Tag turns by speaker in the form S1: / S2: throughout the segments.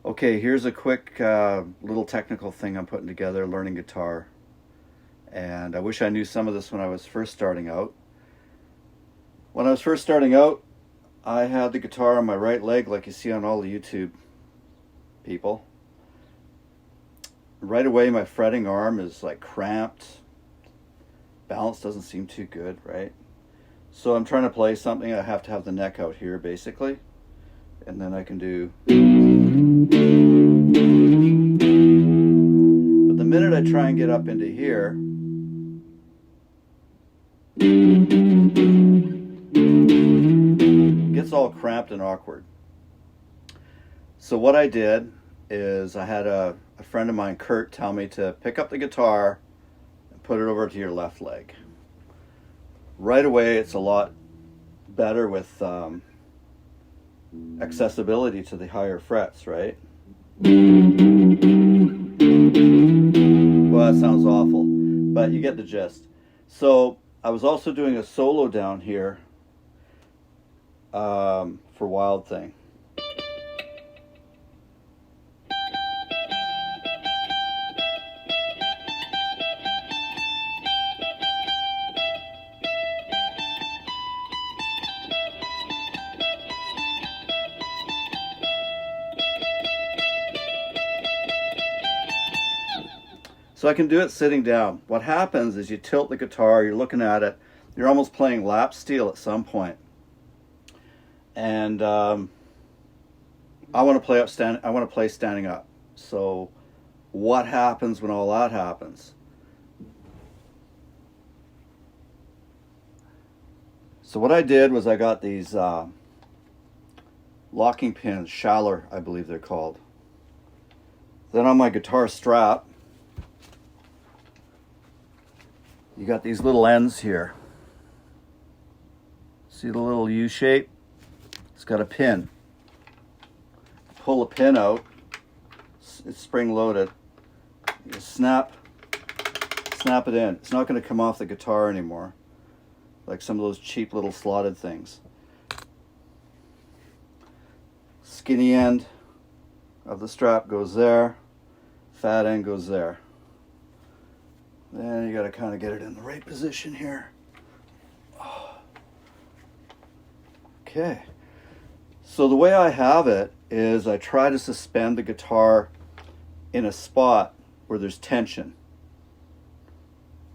S1: Okay, here's a quick little technical thing I'm putting together learning guitar. And I wish I knew some of this when I was first starting out. When I was first starting out, I had the guitar on my right leg like you see on all the YouTube people. Right away my fretting arm is like cramped. Balance doesn't seem too good, right? So I'm trying to play something, I have to have the neck out here basically. And then I can do... But the minute I try and get up into here, it gets all cramped and awkward. So what I did is I had a friend of mine, Kurt, tell me to pick up the guitar and put it over to your left leg. Right away it's a lot better with accessibility to the higher frets, right? Well, that sounds awful, but you get the gist. So I was also doing a solo down here for Wild Thing. So I can do it sitting down. What happens is you tilt the guitar, you're looking at it, you're almost playing lap steel at some point. And I want to play standing up. So what happens when all that happens? So what I did was I got these locking pins, Schaller, I believe they're called. Then on my guitar strap, you got these little ends here. See the little U shape? It's got a pin. Pull a pin out. It's spring loaded. You snap it in. It's not going to come off the guitar anymore, like some of those cheap little slotted things. Skinny end of the strap goes there. Fat end goes there. Then you got to kind of get it in the right position here. Okay. So the way I have it is I try to suspend the guitar in a spot where there's tension.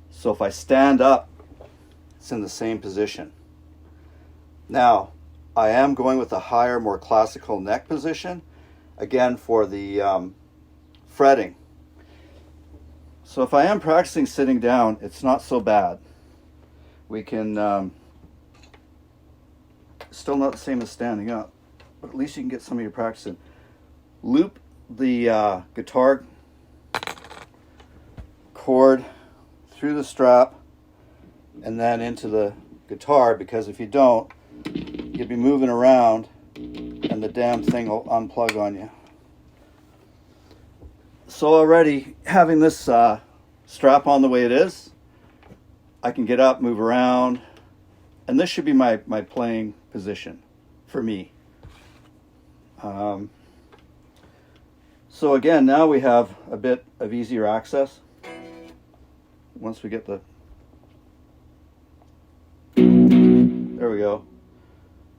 S1: So if I stand up, it's in the same position. Now, I am going with a higher, more classical neck position, again for the fretting. So if I am practicing sitting down, it's not so bad. We can, still not the same as standing up, but at least you can get some of your practice in. Loop the guitar cord through the strap and then into the guitar, because if you don't, you'll be moving around and the damn thing will unplug on you. So already having this strap on the way it is, I can get up, move around, and this should be my playing position for me. So again, now we have a bit of easier access. Once we get the... There we go.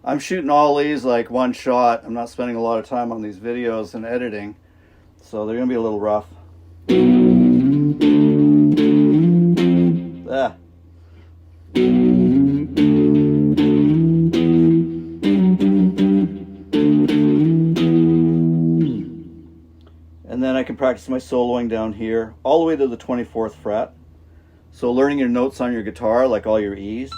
S1: I'm shooting all these like one shot. I'm not spending a lot of time on these videos and editing, so they're going to be a little rough. Ah. And then I can practice my soloing down here, all the way to the 24th fret. So learning your notes on your guitar, like all your E's.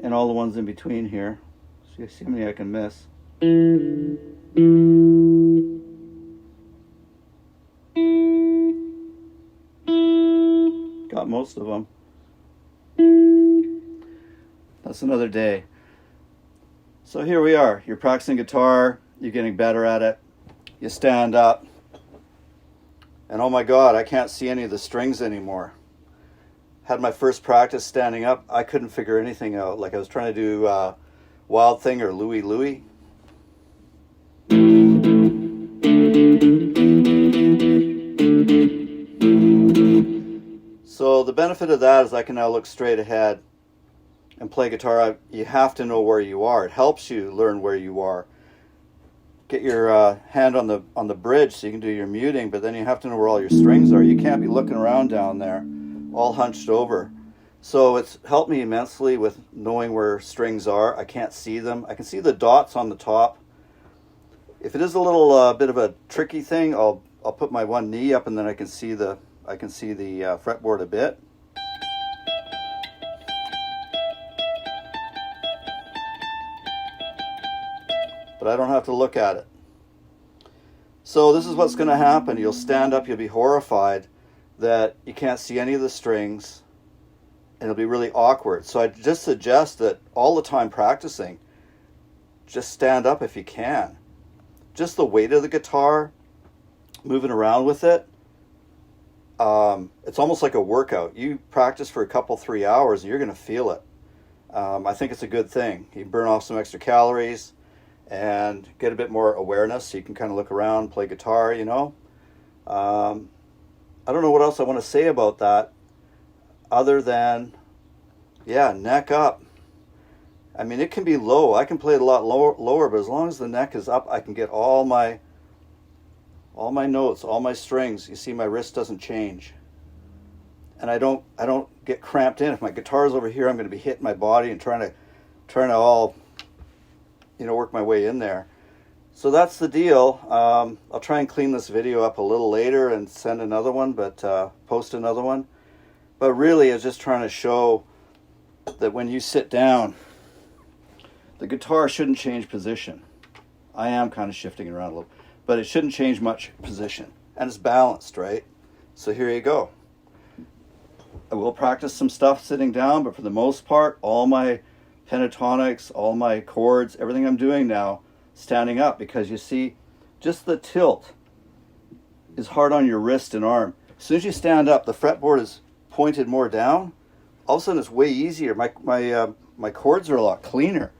S1: And all the ones in between here. So you see how many I can miss. Got most of them. That's another day. So here we are. You're practicing guitar. You're getting better at it. You stand up. And oh my God, I can't see any of the strings anymore. had my first practice standing up, I couldn't figure anything out. Like I was trying to do Wild Thing or Louie Louie. So the benefit of that is I can now look straight ahead and play guitar. You have to know where you are. It helps you learn where you are. Get your hand on the bridge so you can do your muting, but then you have to know where all your strings are. You can't be looking around down there all hunched over. So it's helped me immensely with knowing where strings are. I can't see them. I can see the dots on the top. If it is a little bit of a tricky thing, I'll put my one knee up and then I can see the fretboard a bit. But I don't have to look at it. So this is what's going to happen. You'll stand up, you'll be horrified that you can't see any of the strings, and it'll be really awkward. So I just suggest that all the time practicing, just stand up if you can. Just the weight of the guitar, moving around with it, it's almost like a workout. You practice for a couple, 3 hours, and you're going to feel it. I think it's a good thing. You burn off some extra calories and get a bit more awareness so you can kind of look around, play guitar, you know. I don't know what else I want to say about that other than, yeah, neck up. I mean, it can be low. I can play it a lot lower, but as long as the neck is up, I can get all my notes, all my strings. You see my wrist doesn't change. And I don't get cramped in. If my guitar's over here, I'm going to be hitting my body and trying to all, you know, work my way in there. So that's the deal. I'll try and clean this video up a little later and send another one, but post another one. But really, I was just trying to show that when you sit down, the guitar shouldn't change position. I am kind of shifting it around a little, but it shouldn't change much position. And it's balanced, right? So here you go. I will practice some stuff sitting down, but for the most part, all my pentatonics, all my chords, everything I'm doing now, standing up, because you see, just the tilt is hard on your wrist and arm. As soon as you stand up, the fretboard is pointed more down. All of a sudden, it's way easier. My chords are a lot cleaner.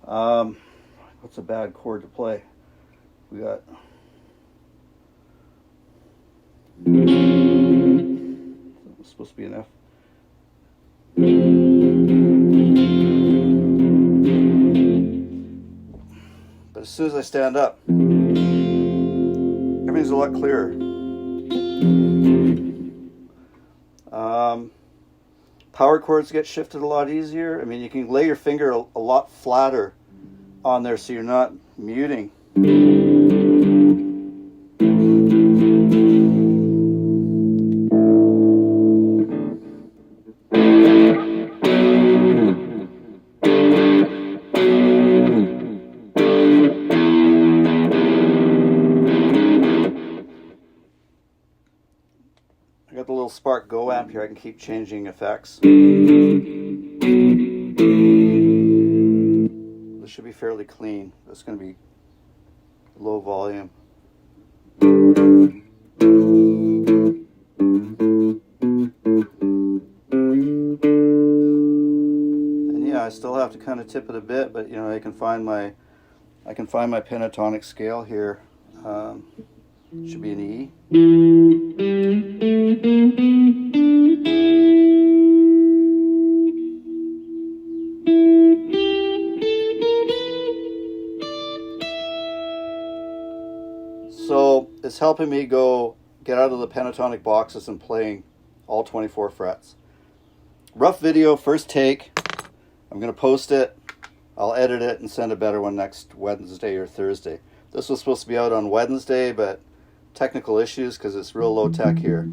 S1: What's a bad chord to play? We got. It's supposed to be an F. But as soon as I stand up, everything's a lot clearer. Power chords get shifted a lot easier. I mean, you can lay your finger a lot flatter on there so you're not muting. I got the little Spark Go amp here. I can keep changing effects. This should be fairly clean. It's going to be low volume. And yeah, I still have to kind of tip it a bit, but you know, I can find my pentatonic scale here. Should be an E. So it's helping me get out of the pentatonic boxes and playing all 24 frets. Rough video, first take. I'm going to post it. I'll edit it and send a better one next Wednesday or Thursday. This was supposed to be out on Wednesday, but technical issues because it's real low tech here.